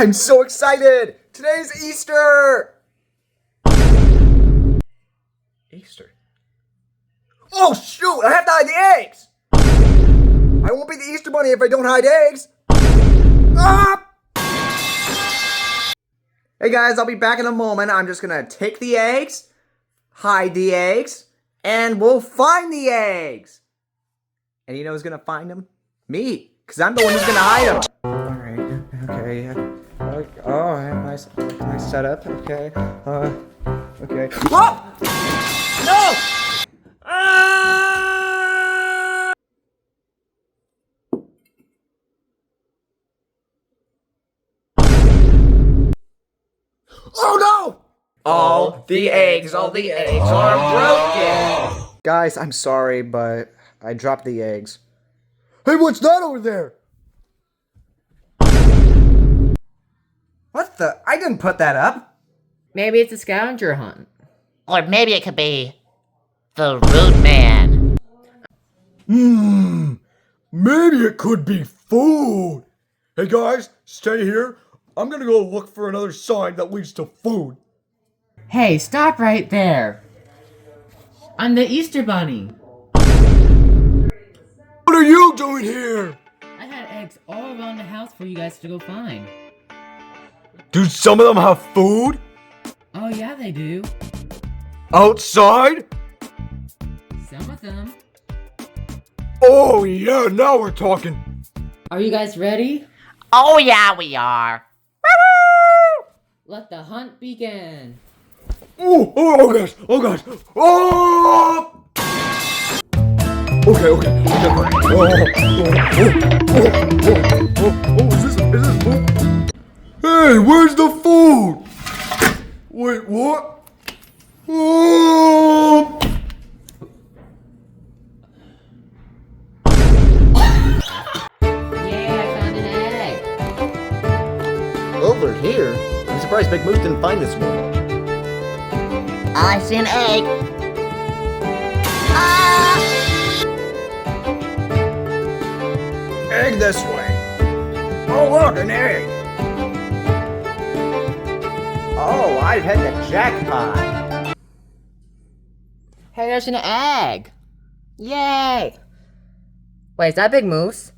I'm so excited! Today's Easter! Easter? Oh shoot! I have to hide the eggs! I won't be the Easter Bunny if I don't hide eggs! Ah! Hey guys, I'll be back in a moment. I'm just gonna take the eggs, hide the eggs, and we'll find the eggs! And you know who's gonna find them? Me! Because I'm the one who's gonna hide them! Alright, okay. Oh, nice setup. Okay. Okay. Whoa! No! Ah! Oh no! All the eggs are broken! Guys, I'm sorry, but I dropped the eggs. Hey, what's that over there? What the? I didn't put that up. Maybe it's a scavenger hunt. Or maybe it could be the rude man. Maybe it could be food. Hey guys, stay here. I'm gonna go look for another sign that leads to food. Hey, stop right there. I'm the Easter Bunny. What are you doing here? I had eggs all around the house for you guys to go find. Do some of them have food? Oh yeah, they do. Outside? Some of them. Oh yeah, now we're talking. Are you guys ready? Oh yeah, we are. Let the hunt begin. Oh gosh, oh! Okay. Is this food? Hey, where's the food? Wait, what? Oh! Yeah, I found an egg. Over here? I'm surprised Big Moose didn't find this one. I see an egg. Egg this way. Oh look, an egg. Oh, I've hit the jackpot. Hey, there's an egg. Yay. Wait, is that Big Moose?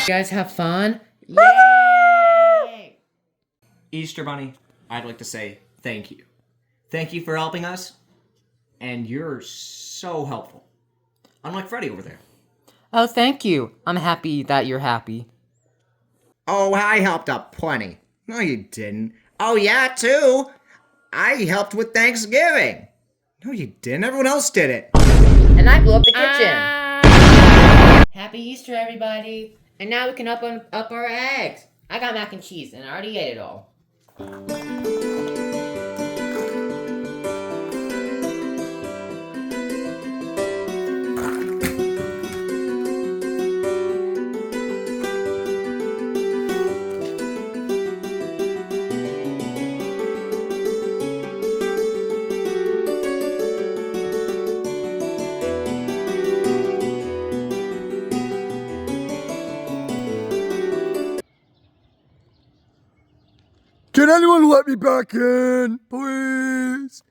You guys have fun? Yay! Easter Bunny, I'd like to say thank you. Thank you for helping us, and you're so helpful. Unlike Freddy over there. Oh, thank you. I'm happy that you're happy. Oh, I helped out plenty. No, you didn't. Oh, yeah, too. I helped with Thanksgiving. No, you didn't. Everyone else did it. And I blew up the kitchen. Happy Easter, everybody. And now we can up our eggs. I got mac and cheese, and I already ate it all. Can anyone let me back in, please?